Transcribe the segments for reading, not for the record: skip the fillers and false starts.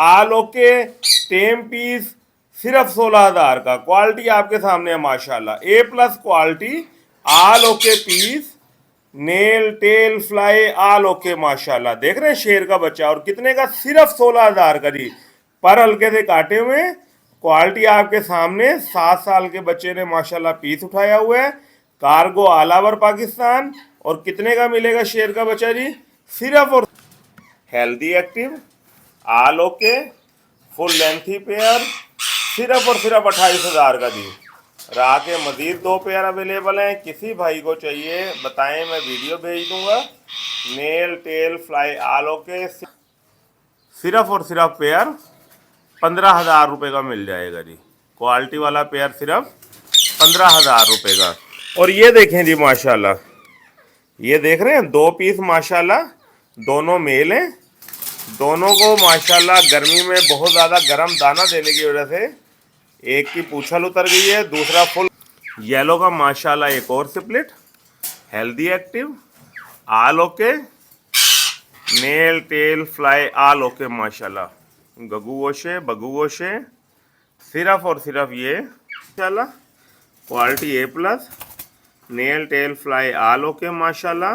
आल okay, टेम piece सिर्फ 16,000 का। Quality आपके सामने है माशाल्लाह, A plus quality. All okay piece, nail tail fly all okay माशाल्लाह। देख रहे हैं शेर का बच्चा, और कितने का? सिर्फ 16,000 का जी। पर हल्के से काटे हुए, क्वालिटी आपके सामने। 7 साल के बच्चे ने माशाल्लाह पीस उठाया हुआ है। Cargo all over Pakistan. और कितने का मिलेगा शेर का बच्चा जी? सिर्फ और हेल्दी एक्टिव आल ओके फुल लेंथी पेयर, सिर्फ और सिर्फ 28,000 का जी। रा के मजीद 2 पेयर अवेलेबल हैं। किसी भाई को चाहिए बताएं, मैं वीडियो भेज दूंगा। Nail tail fly all okay सिर्फ और सिर्फ पेयर 15,000 रुपये का मिल जाएगा जी। क्वालिटी वाला पेयर सिर्फ 15,000 रुपये का। और ये देखें जी माशाल्लाह, ये देख रहे हैं 2 पीस माशाल्लाह, दोनों मेल हैं। दोनों को माशाल्लाह गर्मी में बहुत ज़्यादा गर्म दाना देने की वजह से एक की पूंछल उतर गई है, दूसरा फुल येलो का माशाल्लाह एक और स्प्लिट। हेल्दी एक्टिव आल okay, nail tail fly all okay माशाल्लाह। गगू वोशे बगू वोशे सिर्फ और सिर्फ ये माशाल्लाह। Quality A plus, nail tail fly all okay माशाल्लाह।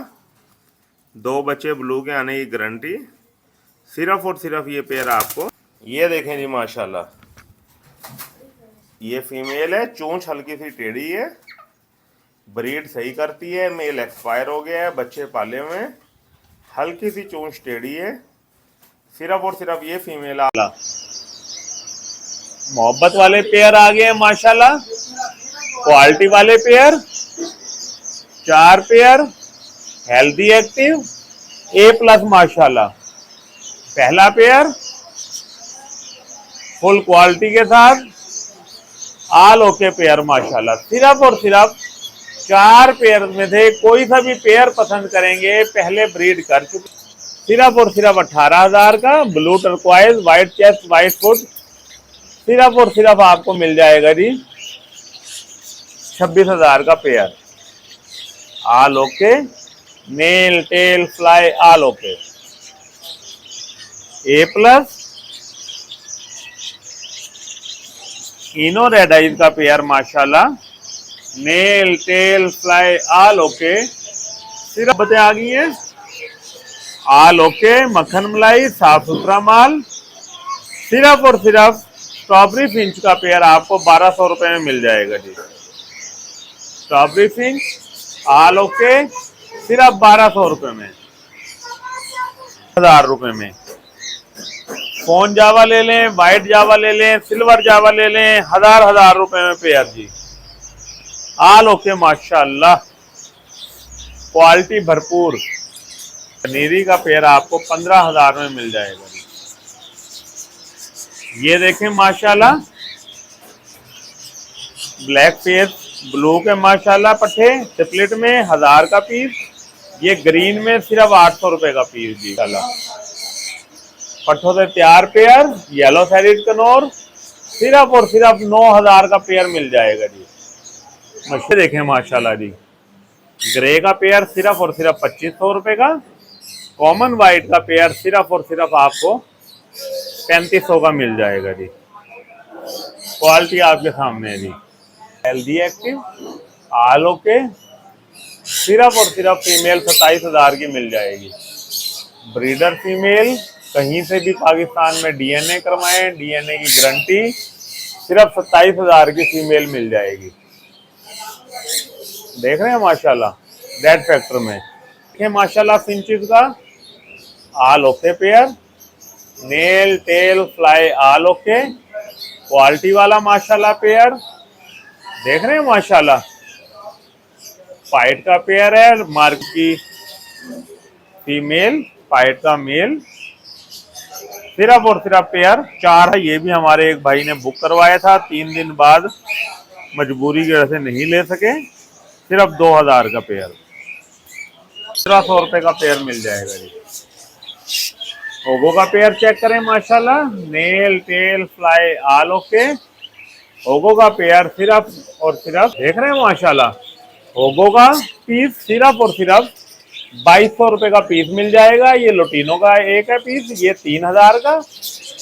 2 बच्चे ब्लू के आने की गारंटी। सिर्फ और सिर्फ ये पेयर आपको। ये देखें जी माशाल्लाह, ये फीमेल है, चोंच हल्की सी टेढ़ी है, ब्रीड सही करती है। मेल एक्सपायर हो गया है, बच्चे पाले हुए हैं, हल्की सी चोंच टेढ़ी है। सिर्फ और सिर्फ ये फीमेल आला मोहब्बत वाले पेयर आ गए हैं माशाल्लाह। क्वालिटी वाले पेयर 4 पेयर हेल्दी एक्टिव ए प्लस माशाल्लाह। पहला पेयर फुल क्वालिटी के साथ आल ओके पेयर माशाल्लाह। सिर्फ और सिर्फ 4 पेयर में से कोई सा भी पेयर पसंद करेंगे, पहले ब्रीड कर चुके। सिर्फ और सिर्फ 18,000 का। Blue turquoise white chest white foot सिर्फ और सिर्फ आपको मिल जाएगा जी 26,000 का pair. All okay, nail tail fly all okay A plus. इनो रेड आइज का पेयर माशाल्लाह, nail tail fly all okay. सिर्फ बते आ गई है आल ओके, मक्खन मलाई साफ सुथरा माल। सिर्फ और सिर्फ स्ट्रॉबेरी फिंच का पेयर आपको 1200 रुपए में मिल जाएगा जी। स्ट्रॉबेरी फिंच आल ओके सिर्फ 1200 रुपए में, 1000 रुपए में। फोन जावा ले लें, वाइट जावा ले लें, सिल्वर जावा ले लें, 1000 रुपए में पेयर जी। आल ओके माशाल्लाह, क्वालिटी भरपूर। पनीरी का पेयर आपको 15,000 में मिल जाएगा जी। ये देखें माशाल्लाह, ब्लैक फेस ब्लू के माशाल्लाह पट्टे स्प्लिट में 1000 का पीस। ये ग्रीन में सिर्फ 800 रुपए का पीस जी। पट्ठों से तैयार पेयर येलो सैरिड कनौर सिर्फ और सिर्फ 9,000 का पेयर मिल जाएगा जी। मछली देखें माशाल्लाह जी, ग्रे का पेयर सिर्फ और सिर्फ 2500 रुपए का। कॉमन वाइट का पेयर सिर्फ और सिर्फ आपको 3500 का मिल जाएगा जी। क्वालिटी आपके सामने है जी। हेल्दी एक्टिव आल ओके सिर्फ और सिर्फ फीमेल 27,000 की मिल जाएगी। ब्रीडर फीमेल कहीं से भी पाकिस्तान में डीएनए करवाएं, डीएनए की गारंटी। सिर्फ 27,000 की फीमेल मिल जाएगी। देख रहे हैं माशाल्लाह डेड फैक्टर में। देखिए माशाल्लाह फिंचेस का आल okay pair, nail tail fly all okay, quality वाला माशाल्लाह पेयर। देख रहे हैं माशाल्लाह, पाइट का पेयर है, मार्क की फीमेल, पाइट का मेल। सिर्फ और सिर्फ पेयर 4 है। ये भी हमारे एक भाई ने बुक करवाया था, 3 दिन बाद मजबूरी की वजह से नहीं ले सके। सिर्फ 2000 का पेयर, 1700 रुपए का पेयर मिल जाएगा जी। ओगो का पेयर चेक करें माशाल्लाह, nail tail fly all okay. ओगो का पेयर सिर्फ और सिर्फ देख रहे हैं माशाल्लाह, ओगो का पीस सिर्फ और सिर्फ 2200 रुपए का पीस मिल जाएगा। ये लोटिनो का एक है पीस, ये 3000 का।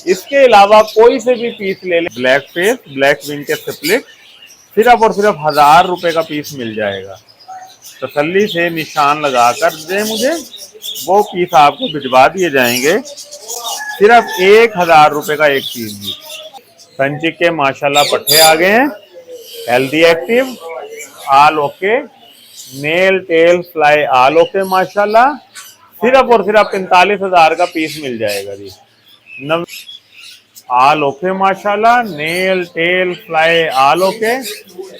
इसके अलावा कोई से भी पीस ले लें, ब्लैक फेस, ब्लैक विंग के स्प्लिट सिर्फ और सिर्फ 1000 रुपए का पीस मिल जाएगा। तसल्ली से निशान लगाकर दे मुझे, वो पीस आपको भिजवा दिए जाएंगे। सिर्फ 1000 रुपए का एक पीस भी। संचिक के माशाल्लाह पट्टे आ गए हैं, हेल्दी एक्टिव, आल okay, nail tail fly all okay माशाल्लाह। सिर्फ और सिर्फ 45,000 का पीस मिल जाएगा जी। आल ओके माशाल्लाह, nail tail fly all okay,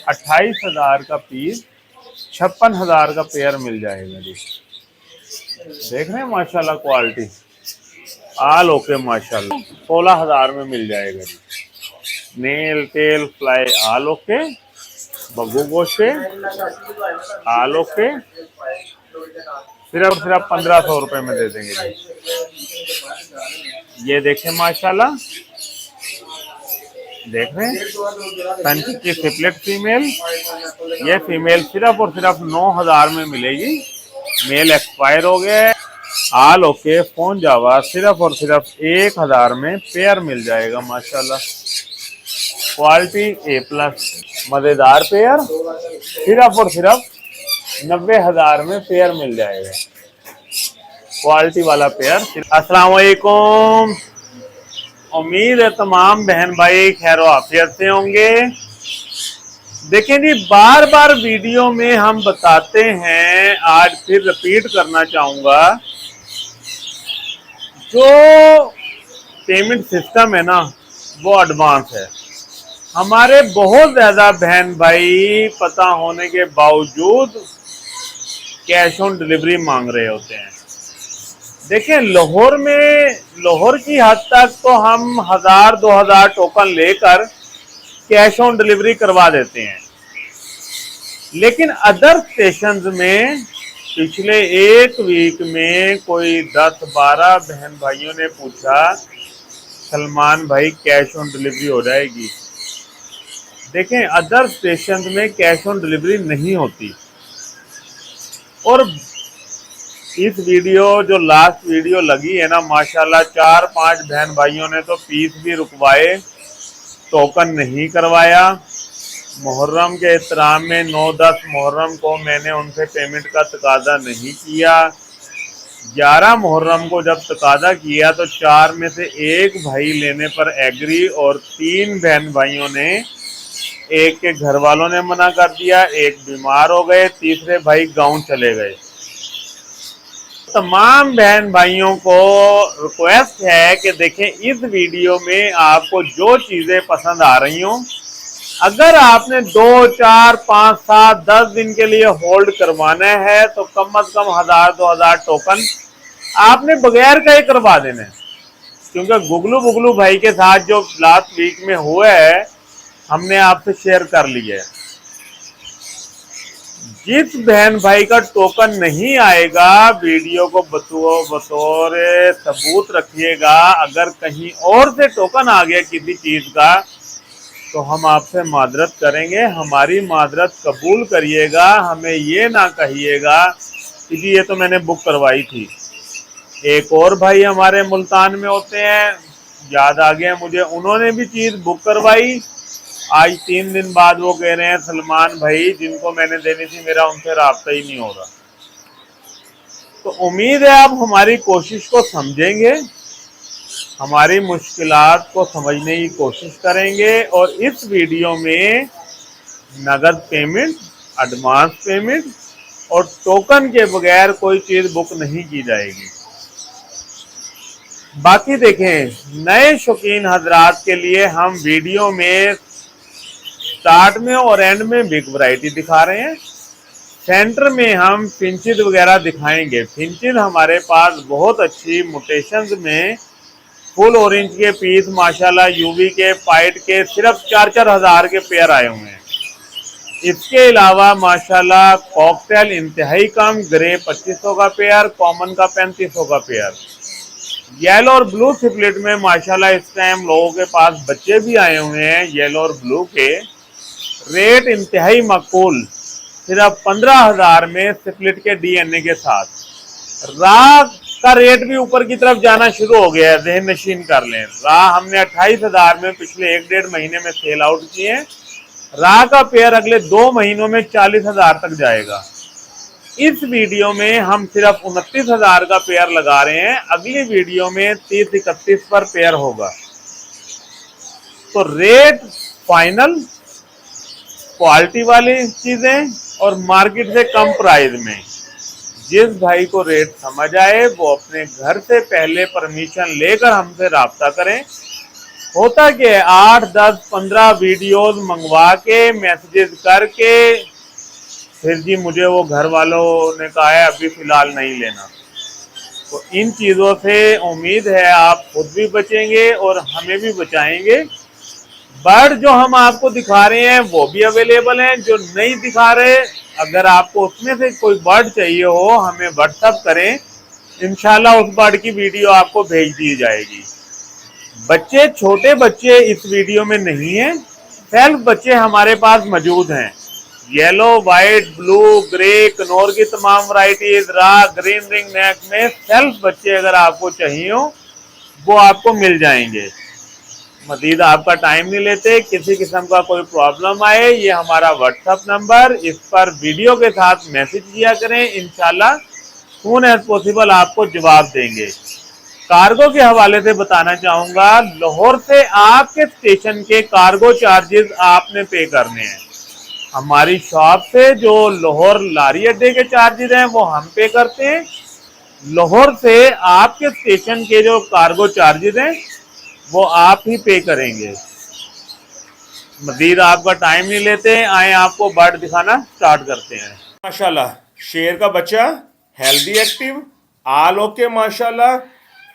28,000 का पीस, 56,000 का पेयर मिल जाएगा जी। देख रहे हैं माशाल्लाह क्वालिटी, आल ओके माशाल्लाह 16,000 में मिल जाएगा जी। Nail tail fly all okay, बग्गू गोशे आल ओके, सिर्फ 1500 रुपए में दे देंगे जी। ये देखें माशाल्लाह, देख रहे हैं संचिक की सिपलेट फीमेल। ये फीमेल सिर्फ और सिर्फ 9000 में मिलेगी। मेल एक्सपायर हो गया है। आल ओके फोन जावा सिर्फ और सिर्फ 1000 में पेयर मिल जाएगा माशाल्लाह। क्वालिटी A+ मजेदार पेयर, सिर्फ और सिर्फ 90,000 में पेयर मिल जाएगा। क्वालिटी वाला पेयर। अस्सलाम वालेकुम, उम्मीद है तमाम बहन भाई खैर आफियत से होंगे। देखें जी, बार बार वीडियो में हम बताते हैं, आज फिर रिपीट करना चाहूंगा, जो पेमेंट सिस्टम है ना वो एडवांस है। हमारे बहुत ज्यादा बहन भाई पता होने के बावजूद कैश ऑन डिलीवरी मांग रहे होते हैं। देखें, लाहौर में, लाहौर की हद तक तो हम 1000-2000 टोकन लेकर कैश ऑन डिलीवरी करवा देते हैं, लेकिन अदर स्टेशंस में पिछले एक वीक में कोई 10-12 बहन भाइयों ने पूछा, सलमान भाई कैश ऑन डिलीवरी हो जाएगी? देखें, अदर स्टेशंस में कैश ऑन डिलीवरी नहीं होती। और इस वीडियो, जो लास्ट वीडियो लगी है ना माशाल्लाह, 4-5 बहन भाइयों ने तो पीस भी रुकवाए, टोकन नहीं करवाया। मुहर्रम के एहतराम में 9-10 मुहर्रम को मैंने उनसे पेमेंट का तकादा नहीं किया। 11 मुहर्रम को जब तकादा किया तो 4 में से एक भाई लेने पर एग्री, और 3 बहन भाइयों ने, एक के घर वालों ने मना कर दिया, एक बीमार हो गए, तीसरे भाई गांव चले गए। तमाम बहन भाइयों को रिक्वेस्ट है कि देखें, इस वीडियो में आपको जो चीजें पसंद आ रही हों, अगर आपने 2, 4, 5, 7, 10 दिन के लिए होल्ड करवाना है तो कम से कम 1000-2000 टोकन आपने बगैर का ही करवा देना है। क्योंकि गुगलू भाई के साथ जो लास्ट वीक में हुआ है, हमने आपसे शेयर कर लिया है। जिस बहन भाई का टोकन नहीं आएगा, वीडियो को बतौर सबूत रखिएगा। अगर कहीं और से टोकन आ गया किसी चीज का, तो हम आपसे माजरत करेंगे। हमारी माजरत कबूल करिएगा, हमें ये ना कहिएगा कि जी ये तो मैंने बुक करवाई थी। एक और भाई हमारे मुल्तान में होते हैं, याद आ गया मुझे, उन्होंने भी चीज बुक करवाई। आज 3 दिन बाद वो कह रहे हैं, सलमान भाई जिनको मैंने देनी थी मेरा उनसे राब्ता ही नहीं हो रहा। तो उम्मीद है आप हमारी कोशिश को समझेंगे, हमारी मुश्किलात को समझने की कोशिश करेंगे। और इस वीडियो में नगद पेमेंट, एडवांस पेमेंट और टोकन के बगैर कोई चीज बुक नहीं की जाएगी। बाकी देखें, नए शौकीन हजरात के लिए हम वीडियो में स्टार्ट में और एंड में बिग वैरायटी दिखा रहे हैं। सेंटर में हम फिंचिज वगैरह दिखाएंगे। फिंचिज हमारे पास बहुत अच्छी मुटेशंस में फुल ऑरेंज के पीस माशाल्लाह, यूवी के, पाइट के सिर्फ 4-4 हज़ार के पेयर आए हुए हैं। इसके अलावा माशाल्लाह कॉकटेल इंतहाई कम, ग्रे 2500 का पेयर, कॉमन का 3500 का पेयर। येलो और ब्लू सिपलेट में माशाल्लाह इस टाइम लोगों के पास बच्चे भी आए हुए हैं। येलो और ब्लू के रेट इंतहाई मकबूल, सिर्फ 15,000 में सिपलेट के DNA के साथ। राग का रेट भी ऊपर की तरफ जाना शुरू हो गया है, ज़हन नशीन कर लें। रा हमने 28,000 में पिछले 1-1.5 महीने में सेल आउट किए हैं। रा का पेयर अगले 2 महीनों में 40,000 तक जाएगा। इस वीडियो में हम सिर्फ 29,000 का पेयर लगा रहे हैं, अगली वीडियो में 30-31 पर पेयर होगा। तो रेट फाइनल, क्वालिटी वाली चीजें और मार्केट से कम प्राइस में। जिस भाई को रेट समझ आए वो अपने घर से पहले परमिशन लेकर हमसे राब्ता करें। होता क्या है, 8, 10, 15 वीडियोस मंगवा के मैसेजेस करके फिर जी मुझे वो घर वालों ने कहा है अभी फिलहाल नहीं लेना। तो इन चीज़ों से उम्मीद है आप खुद भी बचेंगे और हमें भी बचाएंगे। बर्ड जो हम आपको दिखा रहे हैं वो भी अवेलेबल हैं, जो नहीं दिखा रहे, अगर आपको उसमें से कोई बर्ड चाहिए हो हमें व्हाट्सएप करें, इंशाल्लाह उस बर्ड की वीडियो आपको भेज दी जाएगी। बच्चे, छोटे बच्चे इस वीडियो में नहीं है, सेल्फ बच्चे हमारे पास मौजूद हैं। Yellow, white, blue, grey, Knorr की तमाम वैरायटीज, रा, ग्रीन रिंग नेक में सेल्फ बच्चे अगर आपको चाहिए हो वो आपको मिल जाएंगे। मजीद आपका टाइम नहीं लेते, किसी किस्म का कोई प्रॉब्लम आए ये हमारा व्हाट्सएप नंबर, इस पर वीडियो के साथ मैसेज किया करें, इंशाल्लाह सून एज पॉसिबल आपको जवाब देंगे। कार्गो के हवाले से बताना चाहूंगा, लाहौर से आपके स्टेशन के कार्गो चार्जेस आपने पे करने हैं। हमारी शॉप से जो लाहौर लारी अड्डे के चार्जेस हैं वो हम पे करते हैं। लाहौर से आपके स्टेशन के जो कार्गो चार्जेस हैं वो आप ही पे करेंगे। मजीद आपका टाइम नहीं लेते, आए आपको बर्ड दिखाना स्टार्ट करते हैं। माशाल्लाह शेर का बच्चा, हेल्दी एक्टिव, आल ओके माशाल्लाह,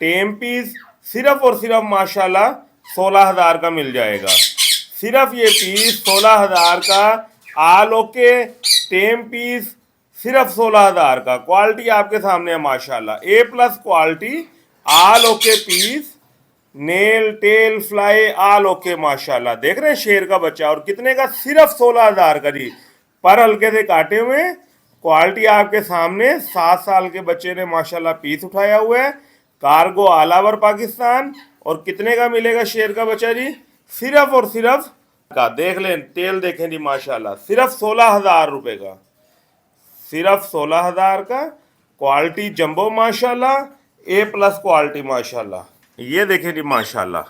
टेम पीस सिर्फ और सिर्फ माशाल्लाह 16,000 का मिल जाएगा। सिर्फ ये पीस 16,000 का, आल ओके टेम पीस सिर्फ 16,000 का। क्वालिटी आपके सामने है माशाल्लाह, A+ quality, all okay piece, nail tail fly all okay माशाल्लाह। देख रहे हैं शेर का बच्चा, और कितने का? सिर्फ 16,000 का जी। पर हल्के से काटे हुए, क्वालिटी आपके सामने। 7 साल के बच्चे ने माशाल्लाह पीस उठाया हुआ है, कार्गो ऑल ओवर पाकिस्तान। और कितने का मिलेगा शेर का बच्चा जी? सिर्फ और सिर्फ का, देख लें टेल देखें जी माशाल्लाह, सिर्फ 16,000 रुपए का, सिर्फ 16,000 का। क्वालिटी जंबो माशाल्लाह, A+ क्वालिटी माशाल्लाह। ये देखें जी माशाल्लाह,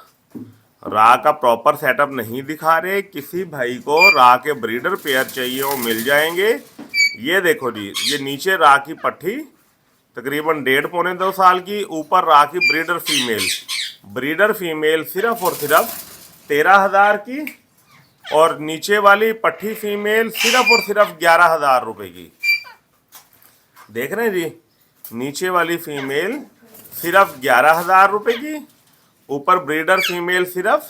रा का प्रॉपर सेटअप नहीं दिखा रहे, किसी भाई को रा के ब्रीडर पेयर चाहिए वो मिल जाएंगे। ये देखो जी, ये नीचे रा की पट्टी तकरीबन 1.5-2 साल की, ऊपर रा की ब्रीडर फीमेल सिर्फ और सिर्फ 13,000 की, और नीचे वाली पट्टी फीमेल सिर्फ और सिर्फ 11,000 रुपए की। देख रहे हैं जी, नीचे वाली फीमेल सिर्फ 11,000 रुपए की, ऊपर ब्रीडर फीमेल सिर्फ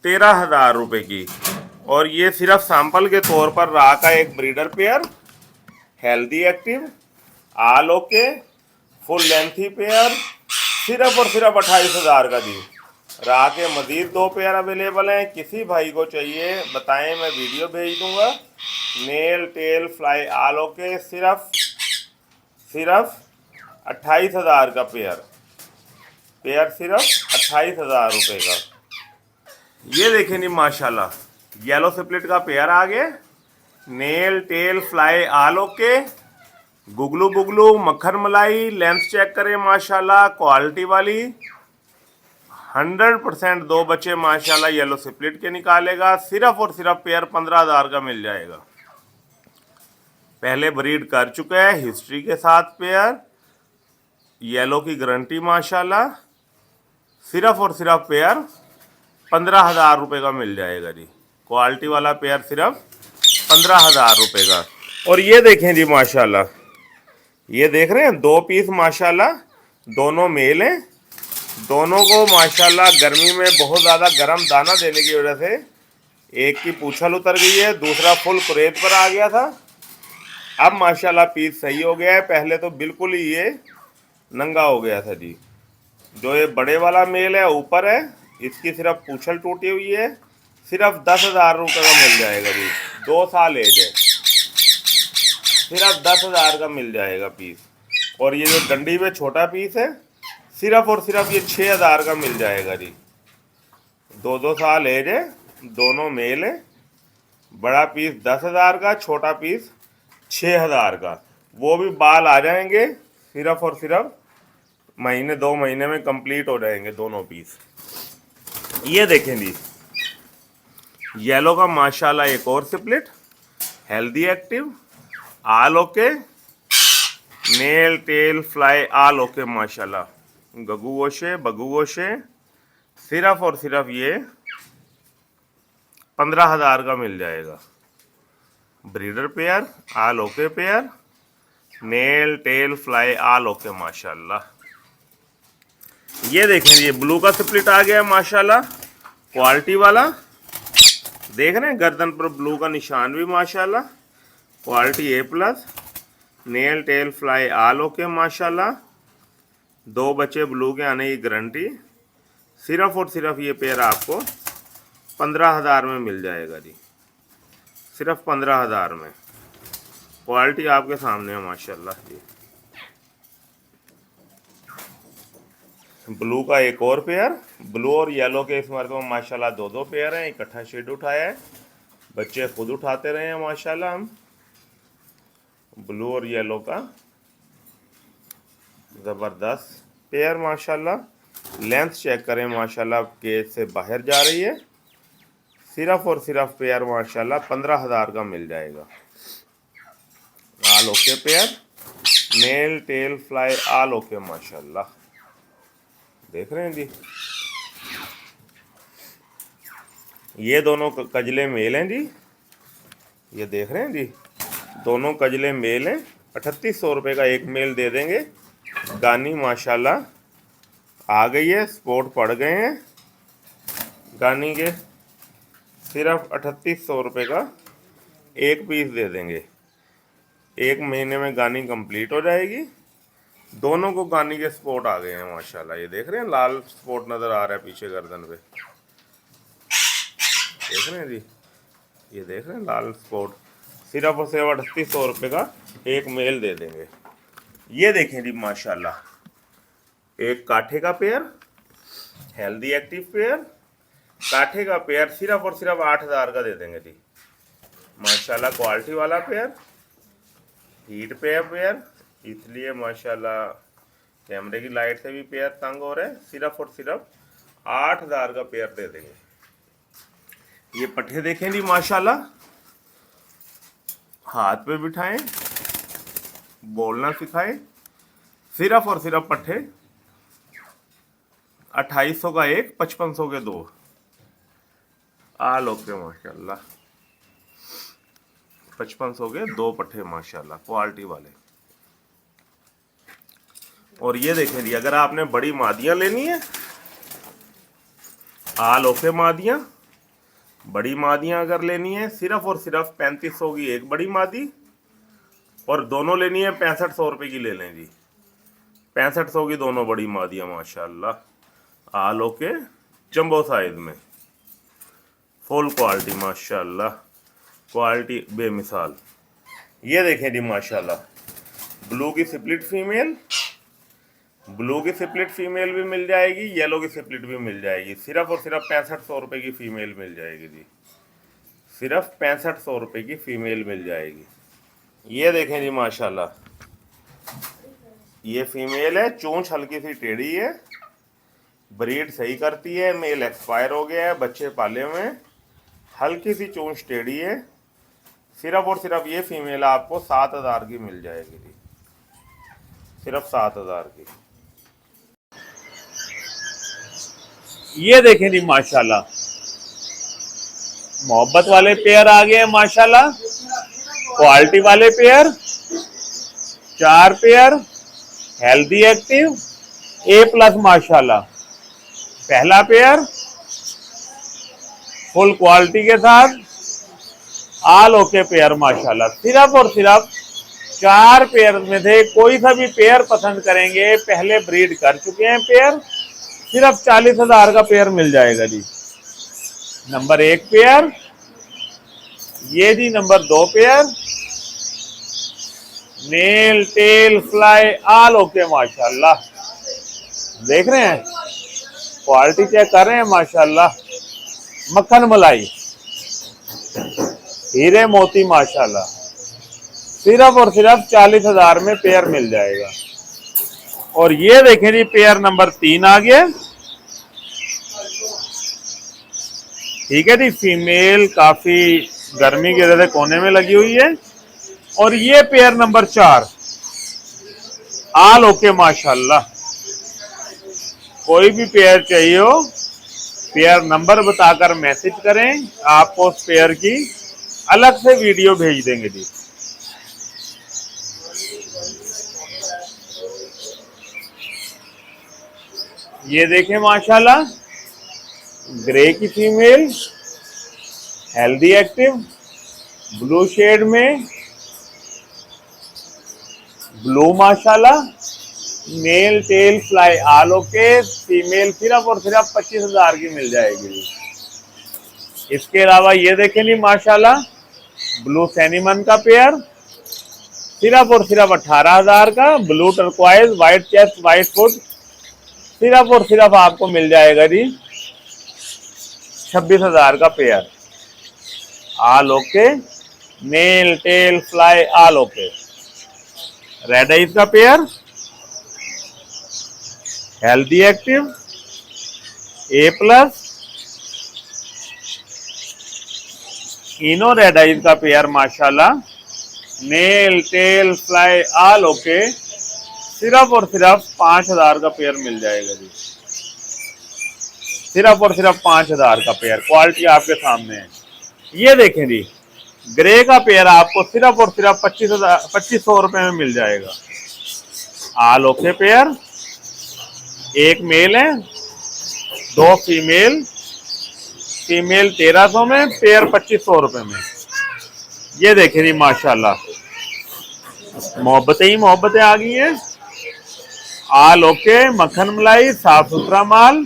13,000 रुपए की। और ये सिर्फ सैंपल के तौर पर रा का एक ब्रीडर पेयर, हेल्दी एक्टिव, आल ओके, फुल लेंथी पेयर सिर्फ और सिर्फ 28,000 का दी। रा के मजीद 2 पेयर अवेलेबल हैं, किसी भाई को चाहिए बताएं, मैं वीडियो भेज दूंगा। Nail tail fly all okay सिर्फ 28,000 का पेयर सिर्फ 28,000 रुपये का। ये देखें नहीं माशाल्लाह, येलो स्प्लिट का पेयर आ गया, nail tail fly all okay, गुगलू बुगलू मक्खन मलाई, लेंथ चेक करें माशाल्लाह, क्वालिटी वाली 100% 2 बच्चे माशाल्लाह येलो स्प्लिट के निकालेगा। सिर्फ और सिर्फ पेयर 15,000 का मिल जाएगा। पहले ब्रीड कर चुका है, हिस्ट्री के साथ पेयर, येलो की गारंटी माशाल्लाह। सिर्फ और सिर्फ पेयर 15,000 रुपये का मिल जाएगा जी। क्वालिटी वाला पेयर सिर्फ 15,000 रुपये का। और ये देखें जी माशाल्लाह, ये देख रहे हैं 2 पीस माशाल्लाह, दोनों मेल हैं। दोनों को माशाल्लाह गर्मी में बहुत ज़्यादा गर्म दाना देने की वजह से एक की पूंछल उतर गई है, दूसरा फुल कुरेद पर आ गया था। अब माशाल्लाह पीस सही हो गया है, पहले तो बिल्कुल ही ये नंगा हो गया था जी। जो ये बड़े वाला मेल है ऊपर है, इसकी सिर्फ पूंछल टूटी हुई है, सिर्फ 10,000 रुपये का मिल जाएगा जी। 2 साल एज है, सिर्फ 10,000 का मिल जाएगा पीस। और ये जो डंडी में छोटा पीस है सिर्फ और सिर्फ ये 6,000 का मिल जाएगा जी। 2-2 साल एज है, दोनों मेल है। बड़ा पीस 10,000 का, छोटा पीस 6,000 का। वो भी बाल आ जाएंगे सिर्फ और सिर्फ महीने 2 महीने में कंप्लीट हो जाएंगे दोनों पीस। ये देखें जी, येलो का माशाल्लाह एक और स्प्लिट, हेल्दी एक्टिव, आल okay, nail tail fly all okay माशाल्लाह, गगू गोशे बगू गोशे। सिर्फ और सिर्फ ये 15,000 का मिल जाएगा। Breeder pair, all okay pair, nail tail fly all okay माशाल्लाह। ये देखें ये ब्लू का स्प्लिट आ गया माशाल्लाह, क्वालिटी वाला। देख रहे हैं गर्दन पर ब्लू का निशान भी माशाल्लाह, quality A+, nail tail fly all okay माशाल्लाह। 2 बच्चे ब्लू के आने की गारंटी। सिर्फ और सिर्फ ये पेयर आपको 15,000 में मिल जाएगा जी, सिर्फ 15,000 में। क्वालिटी आपके सामने है माशाल्लाह जी। ब्लू का एक और पेयर, ब्लू और येलो के इस मरतबा माशाल्लाह 2-2 पेयर हैं, इकट्ठा शेड उठाया है, बच्चे खुद उठाते रहे हैं माशाल्लाह हम। ब्लू और येलो का ज़बरदस्त पेयर माशाल्लाह। लेंथ चेक करें माशाल्लाह, केज से बाहर जा रही है। सिर्फ और सिर्फ पेयर माशाल्लाह 15,000 का मिल जाएगा। आल okay pair, nail tail fly all okay माशाल्लाह। देख रहे हैं जी, ये दोनों कजले मेल हैं जी। ये देख रहे हैं जी, दोनों कजले मेल हैं। 3800 रुपये का एक मेल दे देंगे। गानी माशाल्लाह आ गई है, स्पोर्ट पड़ गए हैं गानी के। सिर्फ 3800 रुपये का एक पीस दे देंगे। 1 महीने में गानी कंप्लीट हो जाएगी। दोनों को गानी के स्पॉट आ गए हैं माशाल्लाह। ये देख रहे हैं लाल स्पॉट नज़र आ रहा है पीछे गर्दन पे, देख रहे हैं जी, ये देख रहे हैं लाल स्पॉट। सिर्फ और सिर्फ 3800 रुपये का एक मेल दे देंगे। ये देखें जी माशाल्लाह, एक काठे का पेयर, हेल्दी एक्टिव पेयर, काठे का पेयर सिर्फ और सिर्फ 8,000 का दे देंगे जी माशाल्लाह। क्वालिटी वाला पेयर, हीट पेयर, इसलिए माशाल्लाह कैमरे की लाइट से भी पेयर तंग हो रहे हैं। सिर्फ और सिर्फ 8,000 का पेयर दे देंगे। ये पट्टे देखें जी माशाल्लाह, हाथ पे बिठाएं, बोलना सिखाएं। सिर्फ और सिर्फ पट्टे 2800 का एक, 5500 के 2। आल ओके माशाल्लाह, 5500 के 2 पट्टे माशाल्लाह, क्वालिटी वाले। और ये देखें जी, अगर आपने बड़ी मादियाँ लेनी है, आल ओके मादियाँ, बड़ी मादियाँ अगर लेनी है, सिर्फ और सिर्फ 3500 की एक बड़ी मादी, और दोनों लेनी है 6500 रुपये की ले लें जी। 6500 की दोनों बड़ी मादियाँ माशाल्लाह, आल ओके जंबो साइज में, फुल क्वालिटी माशाल्लाह, क्वालिटी बेमिसाल। ये देखें जी माशाल्लाह, ब्लू की स्प्लिट फीमेल, ब्लू की स्प्लिट फीमेल भी मिल जाएगी, येलो की स्प्लिट भी मिल जाएगी। सिर्फ और सिर्फ 6500 रुपये की फ़ीमेल मिल जाएगी जी, सिर्फ 6500 रुपये की फ़ीमेल मिल जाएगी। ये देखें जी माशाल्लाह, ये फीमेल है, चोंच हल्की सी टेढ़ी है, ब्रीड सही करती है, मेल एक्सपायर हो गया है, बच्चे पाले हुए हैं, हल्की सी चोंच टेढ़ी है। सिर्फ और सिर्फ ये फीमेल आपको 7,000 की मिल जाएगी जी, सिर्फ 7,000 की। ये देखें जी माशाल्लाह, मोहब्बत वाले पेयर आ गए हैं माशाल्लाह, क्वालिटी वाले pair, 4 pair, healthy active, A+ माशाल्लाह। पहला पेयर फुल क्वालिटी के साथ, आल ओके पेयर माशाल्लाह। सिर्फ और सिर्फ 4 पेयर में से कोई सा भी पेयर पसंद करेंगे, पहले ब्रीड कर चुके हैं पेयर, सिर्फ 40,000 का पेयर मिल जाएगा जी। नंबर 1 पेयर, ये जी number 2 pair, nail tail fly all okay माशाल्लाह। देख रहे हैं, क्वालिटी चेक कर रहे हैं माशाल्लाह। मक्खन मलाई, हीरे मोती माशाल्लाह। सिर्फ और सिर्फ 40,000 में पेयर मिल जाएगा। और ये देखें जी, पेयर नंबर 3 आ गया। ठीक है जी, फीमेल काफी गर्मी की वजह से कोने में लगी हुई है। और ये पेयर नंबर 4 आल ओके माशाल्लाह। कोई भी पेयर चाहिए हो, पेयर नंबर बताकर मैसेज करें, आपको उस पेयर की अलग से वीडियो भेज देंगे जी। ये देखें माशाल्लाह, ग्रे की female, healthy active, blue shade में, ब्लू माशाल्लाह, male tail fly all okay. Female सिर्फ और सिर्फ 25,000 की मिल जाएगी। इसके अलावा ये देखें जी माशाल्लाह, ब्लू सैनिमन का पेयर सिर्फ और सिर्फ 18,000 का। Blue turquoise, white chest, white foot, सिर्फ और सिर्फ आपको मिल जाएगा जी 26,000 का pair. All okay, mail tail fly all okay. Red eyes का पेयर, हेल्दी एक्टिव, ए प्लस, इनो रेड आइज का पेयर माशाल्लाह। Male tail fly all okay. सिर्फ और सिर्फ 5,000 का पेयर मिल जाएगा जी। सिर्फ और सिर्फ 5,000 का पेयर। क्वालिटी आपके सामने है। ये देखें जी, ग्रे का पेयर आपको सिर्फ और सिर्फ 2500 रुपए में मिल जाएगा। आल ओके पेयर, एक मेल है, 2 फीमेल। फीमेल 1300 में, पेयर 2500 रुपए में। ये देखें जी माशाल्लाह, मोहब्बतें ही मोहब्बतें आ गई हैं। आल ओके, मक्खन मलाई, साफ सुथरा माल।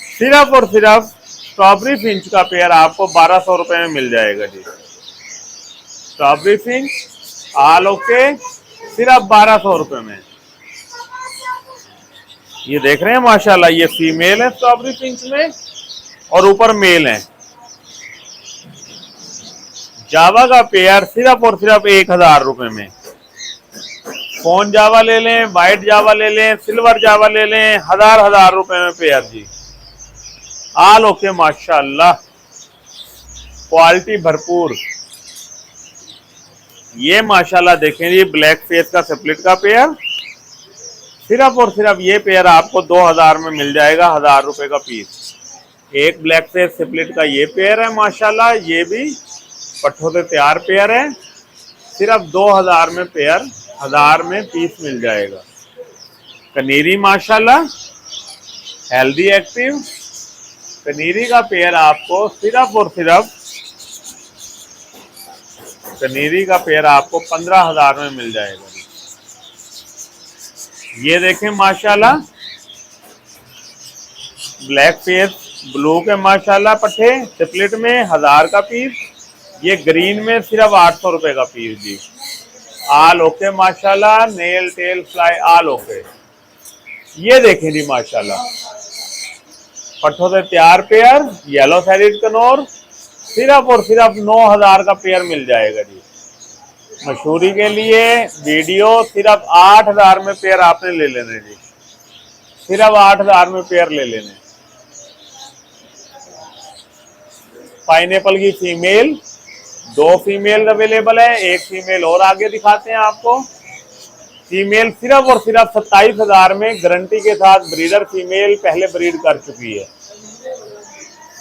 सिर्फ और सिर्फ स्ट्रॉबेरी फिंच का पेयर आपको 1200 रुपए में मिल जाएगा जी। स्ट्रॉबेरी फिंच आल ओके सिर्फ 1200 रुपए में। ये देख रहे हैं माशाल्लाह, ये फीमेल है स्ट्रॉबेरी फिंच में और ऊपर मेल है। जावा का पेयर सिर्फ और सिर्फ 1,000 रुपए में। फोन जावा ले लें, व्हाइट जावा ले लें, सिल्वर जावा ले लें, हजार रुपए में पेयर जी। आल ओके माशाल्लाह, क्वालिटी भरपूर। ये माशाल्लाह देखें जी, ब्लैक फेस का स्प्लिट का पेयर। सिर्फ और सिर्फ ये पेयर आपको 2000 में मिल जाएगा, 1000 रुपए का पीस। एक ब्लैक फेस स्प्लिट का ये पेयर है माशाल्लाह। ये भी पट्ठों से तैयार पेयर है। सिर्फ 2000 में पेयर, 1000 में पीस मिल जाएगा। कनीरी माशाल्लाह, हेल्दी एक्टिव कनीरी का पेयर आपको सिर्फ और सिर्फ कनीरी का पेयर आपको 15,000 में मिल जाएगा। ये देखें माशाल्लाह, ब्लैक फेस ब्लू के माशाल्लाह पट्टे स्प्लिट में 1000 का पीस। ये ग्रीन में सिर्फ 800 रुपए का पीस जी। आल ओके माशाल्लाह, nail tail fly all okay. ये देखें जी माशाल्लाह, पट्ठों से तैयार पेयर, येलो सैरिड कनौर, सिर्फ और सिर्फ 9000 का पेयर मिल जाएगा जी। मशहूरी के लिए वीडियो सिर्फ 8000 में पेयर आपने ले लेने जी। सिर्फ 8000 में पेयर ले लेने। पाइनएप्पल की फीमेल, 2 फीमेल अवेलेबल है, एक फीमेल और आगे दिखाते हैं आपको। फीमेल सिर्फ और सिर्फ 27,000 में गारंटी के साथ, ब्रीडर फीमेल पहले ब्रीड कर चुकी है।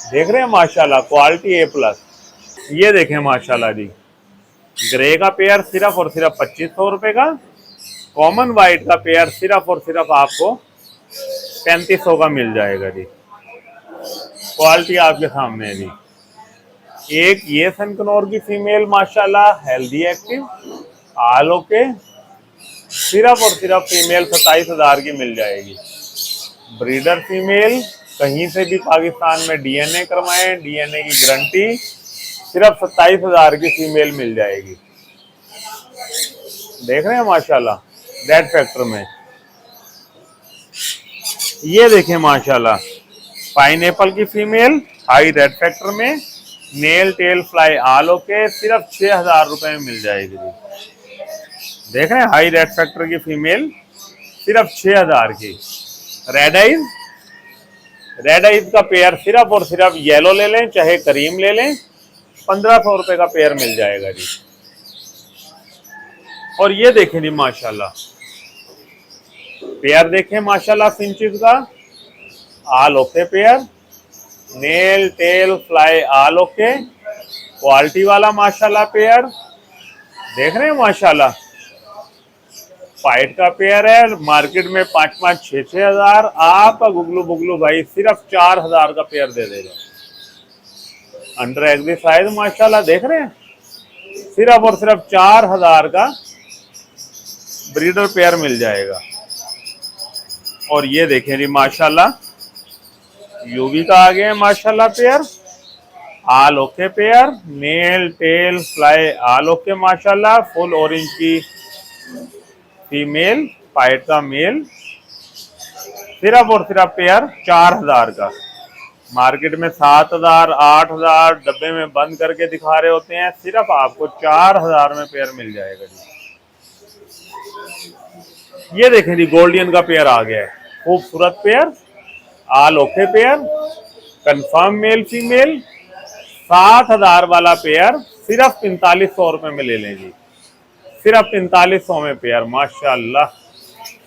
देख रहे हैं माशाल्लाह, क्वालिटी ए प्लस। ये देखें माशाल्लाह जी, ग्रे का पेयर सिर्फ और सिर्फ 2500 रुपए का। कॉमन वाइट का पेयर सिर्फ और सिर्फ आपको 3500 का मिल जाएगा जी। क्वालिटी आपके सामने है जी। एक ये सनकनौर की फीमेल माशाल्लाह, हेल्दी एक्टिव, आल ओके, सिर्फ और सिर्फ फीमेल 27,000 की मिल जाएगी। ब्रीडर फीमेल, कहीं से भी पाकिस्तान में डीएनए करवाएं, डीएनए की गारंटी। सिर्फ 27,000 की फीमेल मिल जाएगी। देख रहे हैं माशाल्लाह, रेड फैक्टर में। ये देखें माशाल्लाह, पाइनएप्पल की फीमेल, हाई रेड फैक्टर में, nail tail fly all okay, सिर्फ 6000 रुपए में मिल जाएगी जी। देख रहे हैं, हाई रेड फैक्टर की फीमेल सिर्फ 6000 की। रेड आइज, रेड आइज का पेयर सिर्फ और सिर्फ येलो ले लें चाहे करीम ले लें, 1500 रुपए का पेयर मिल जाएगा जी। और ये देखें जी माशाल्लाह, पेयर देखें माशाल्लाह, फिंचेस का आल okay pair, nail tail fly all okay, quality वाला माशाल्लाह पेयर। देख रहे हैं माशाल्लाह, फाइट का पेयर है, मार्केट में 5-5, 6-6 हजार, आपका गुगलू बुगलू भाई सिर्फ 4000 का पेयर दे देगा। अंडर एग्री साइज माशाल्लाह, देख रहे हैं, सिर्फ और सिर्फ 4000 का ब्रीडर पेयर मिल जाएगा। और ये देखें जी माशाल्लाह, यूवी का आ गया है माशाल्लाह pair, all okay pair, nail tail fly all okay माशाल्लाह, फुल ऑरेंज की फीमेल, फाइट का मेल, सिर्फ और सिर्फ पेयर 4000 का। मार्केट में 7000, 8000 डब्बे में बंद करके दिखा रहे होते हैं, सिर्फ आपको 4000 में पेयर मिल जाएगा जी। ये देखें जी, गोल्डियन का पेयर आ गया है, खूबसूरत pair, all okay pair, confirm male female, 7000 वाला पेयर सिर्फ 4500 रुपए में ले लें जी। सिर्फ 4500 में पेयर माशाल्लाह,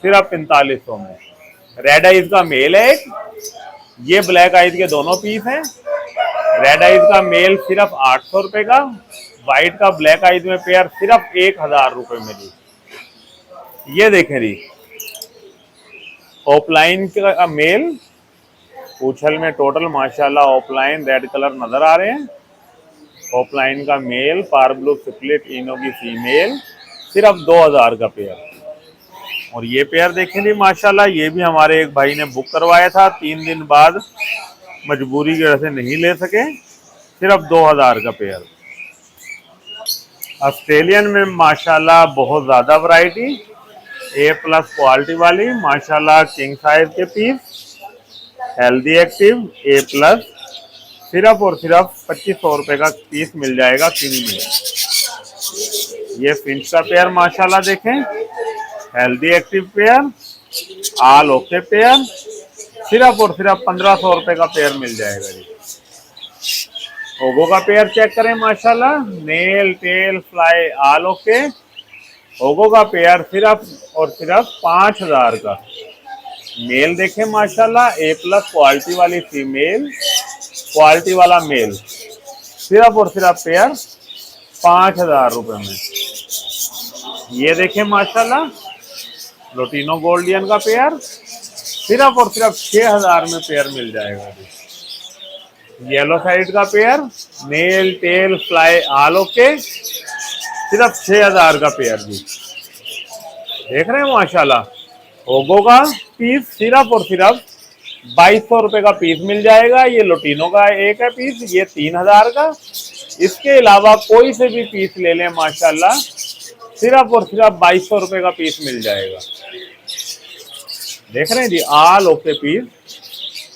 सिर्फ 4500 में। रेड आइज का मेल है एक, ये ब्लैक आइज के दोनों पीस हैं। रेड आइज का मेल सिर्फ 800 रुपए का, व्हाइट का ब्लैक आइज में पेयर सिर्फ 1000 रुपए में जी। ये देखें जी, ऑफलाइन का मेल, पूछल में टोटल माशाल्लाह ऑफलाइन रेड कलर नजर आ रहे हैं। ऑफलाइन का मेल, पार ब्लू स्प्लिट इनो की फीमेल, सिर्फ 2000 का पेयर। और ये पेयर देखें जी माशाल्लाह, ये भी हमारे एक भाई ने बुक करवाया था, 3 दिन बाद मजबूरी की वजह से नहीं ले सके, सिर्फ 2000 का पेयर। ऑस्ट्रेलियन में माशाल्लाह बहुत ज्यादा वैरायटी, A+ क्वालिटी वाली माशाल्लाह, किंग साइज के पीस, हेल्दी एक्टिव A+, सिर्फ और सिर्फ 2500 रुपए का पीस मिल जाएगा किंग में। ये फिंच का पेयर माशाल्लाह देखें, healthy active pair, all okay pair, सिर्फ और सिर्फ 1500 रुपए का पेयर मिल जाएगा जी। ओगो का पेयर चेक करें माशाल्लाह, nail tail fly all okay, ओगो का पेयर सिर्फ और सिर्फ 5000 का। मेल देखें माशाल्लाह, A+ क्वालिटी वाली फीमेल, क्वालिटी वाला मेल, सिर्फ और सिर्फ पेयर 5000 रुपए में। ये देखें माशाल्लाह, लोटिनो गोल्डियन का पेयर, सिर्फ और सिर्फ 6000 में पेयर मिल जाएगा जी। येलो साइड का pair, nail tail fly all okay, सिर्फ 6000 का पेयर जी। देख रहे हैं माशाल्लाह, ओगो का पीस सिर्फ और सिर्फ 2200 रुपए का पीस मिल जाएगा। ये लोटिनो का एक है पीस, ये 3000 का। इसके अलावा कोई से भी पीस ले लें माशाल्लाह, सिर्फ और सिर्फ 2200 रुपए का पीस मिल जाएगा। देख रहे हैं जी, आल ओके पीस,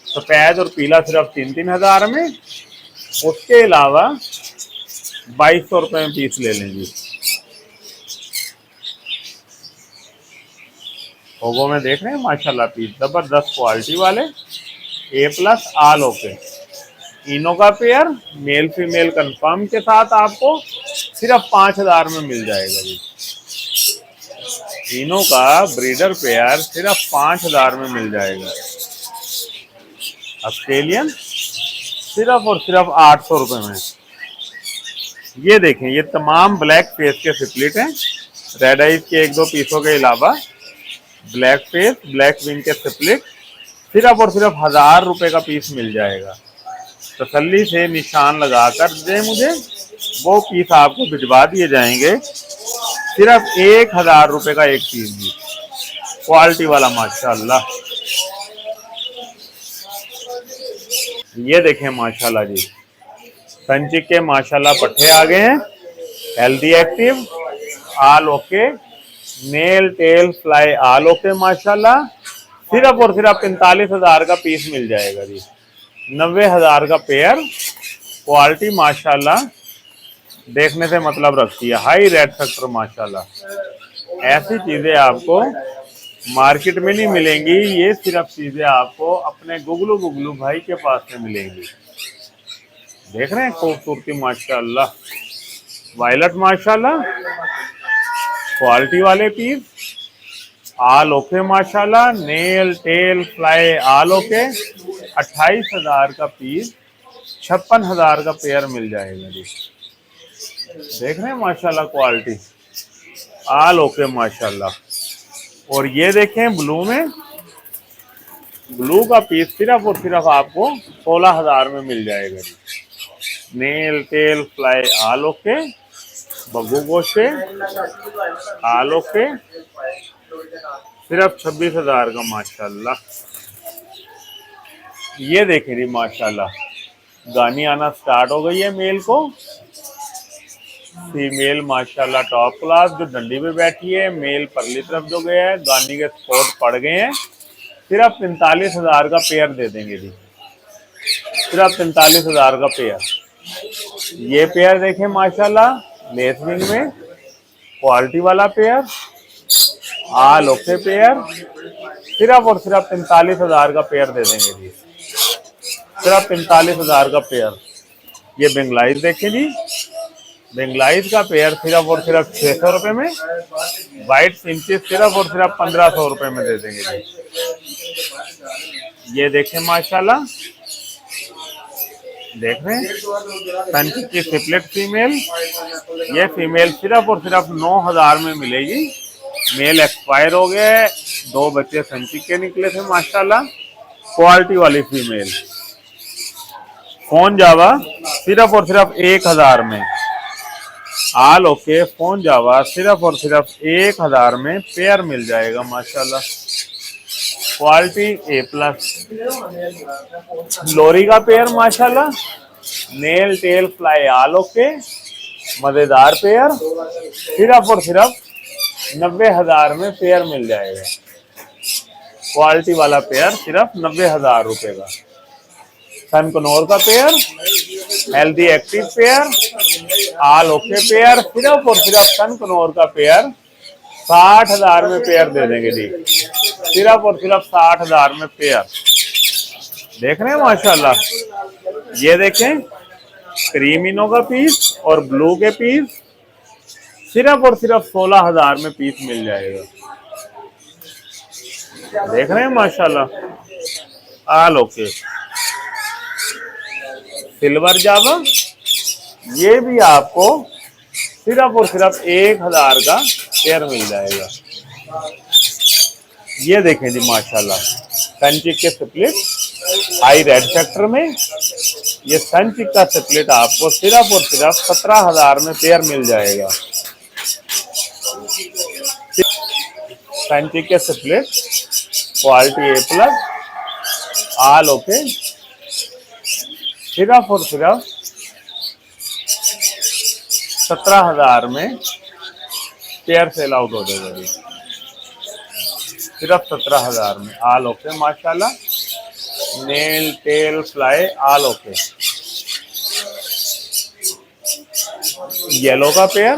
सफेद और पीला सिर्फ 3-3000 में, उसके अलावा 2200 रुपए में पीस ले लें जी। ओगो में देख रहे हैं माशाल्लाह पीस, जबरदस्त क्वालिटी वाले, A+ आल ओके। इनो का पेयर मेल फीमेल कंफर्म के साथ आपको सिर्फ 5000 में मिल जाएगा जी। इनो का ब्रीडर पेयर सिर्फ 5000 में मिल जाएगा। ऑस्ट्रेलियन सिर्फ और सिर्फ 800 रुपए में। ये देखें, ये तमाम ब्लैक फेस के स्प्लिट हैं, रेड आइज के 1-2 पीसों के अलावा ब्लैक फेस, ब्लैक विंग के स्प्लिट, सिर्फ और सिर्फ 1000 रुपए का पीस मिल जाएगा। तसल्ली से निशान लगाकर दे मुझे, वो पीस आपको भिजवा दिए जाएंगे, सिर्फ 1000 रुपए का एक पीस भी, क्वालिटी वाला माशाल्लाह। ये देखें माशाल्लाह जी, संचिक के माशाल्लाह पट्टे आ गए हैं, हेल्दी एक्टिव, आल okay, nail tail fly all okay माशाल्लाह। सिर्फ और सिर्फ 45,000 का पीस मिल जाएगा जी। 90,000 का पेयर। क्वालिटी माशाल्लाह देखने से मतलब रखती है। हाई रेड फैक्टर माशाल्लाह। ऐसी चीजें आपको मार्केट में नहीं मिलेंगी, ये सिर्फ चीजें आपको अपने गुगलू गुगलू भाई के पास से मिलेंगी। देख रहे हैं खूबसूरती माशाल्लाह। वायलट माशाल्लाह क्वालिटी वाले पीस आल ओके माशाल्लाह। Nail tail fly all okay. 28,000 का पीस 56,000 का पेयर मिल जाएगा जी। देख रहे हैं माशाल्लाह क्वालिटी आल ओके माशाल्लाह। और ये देखें ब्लू में, ब्लू का पीस सिर्फ और सिर्फ आपको 16,000 में मिल जाएगा जी। Nail tail fly all okay. बग्गू गोशे आल ओके। सिर्फ 26,000 का माशाल्लाह। ये देखें जी माशाल्लाह गानी आना स्टार्ट हो गई है मेल को। फीमेल माशाल्लाह टॉप क्लास जो डंडी पे बैठी है। मेल परली तरफ जो गया है, गानी के स्पॉट पड़ गए हैं। सिर्फ 45,000 का पेयर दे देंगे जी। सिर्फ 45,000 का पेयर। ये पेयर देखें माशाल्लाह लेस विंग में क्वालिटी वाला पेयर आल ओके पेयर। सिर्फ और सिर्फ 45,000 का पेयर दे देंगे जी। सिर्फ 45,000 का पेयर। ये बेंगलाइज देखें जी, बेंगलाइज का पेयर सिर्फ और सिर्फ 600 रुपये में। वाइट फिंचेस सिर्फ और सिर्फ 1500 रुपये में दे देंगे जी। ये देखें माशाल्लाह, देख रहे हैं संचिक की सिपलेट फीमेल। ये फीमेल सिर्फ और सिर्फ 9,000 में मिलेगी। मेल एक्सपायर हो गया है, 2 बच्चे संचिक के निकले थे माशाल्लाह। क्वालिटी वाली फीमेल फोन जावा सिर्फ और सिर्फ 1,000 में। आल ओके फोन जावा सिर्फ और सिर्फ 1,000 में पेयर मिल जाएगा माशाल्लाह। क्वालिटी ए प्लस लोरी का पेयर माशाल्लाह। Nail tail fly all okay मजेदार पेयर। सिर्फ और सिर्फ 90,000 में पेयर मिल जाएगा। क्वालिटी वाला पेयर सिर्फ 90,000 रुपए का। सनकनौर का pair healthy active pair all okay pair. सिर्फ और सिर्फ सनकनौर का पेयर 60,000 में पेयर दे देंगे जी। सिर्फ और सिर्फ 60,000 में पेयर। देख रहे हैं माशाल्लाह। ये देखें क्रीमिनो का पीस और ब्लू के पीस सिर्फ और सिर्फ 16,000 में पीस मिल जाएगा। देख रहे हैं माशाल्लाह आल ओके। सिल्वर जावा ये भी आपको सिर्फ और सिर्फ 1,000 का पेयर मिल जाएगा। ये देखें जी माशाल्लाह संचिक के स्प्लिट हाई रेड फैक्टर में। ये संचिक का स्प्लिट आपको सिर्फ और सिर्फ 17,000 में पेयर मिल जाएगा। संचिक के split quality A plus all okay. सिर्फ और सिर्फ 17,000 में पेयर सेल आउट हो जाएगा जी। सिर्फ 17,000 में आल ओके माशाल्लाह। Nail tail fly all okay. Yellow का पेयर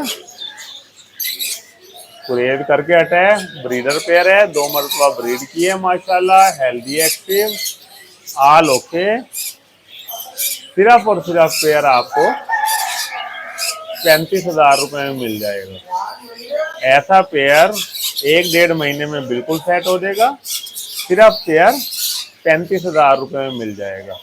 कुरेद करके हटा है, ब्रीडर पेयर है, 2 मरतबा ब्रीड की है माशाल्लाह। हेल्दी एक्टिव आल ओके। सिर्फ और सिर्फ पेयर आपको 35,000 रुपए में मिल जाएगा। ऐसा पेयर 1-1.5 महीने में बिल्कुल सेट हो जाएगा। सिर्फ पेयर 35,000 रुपए में मिल जाएगा।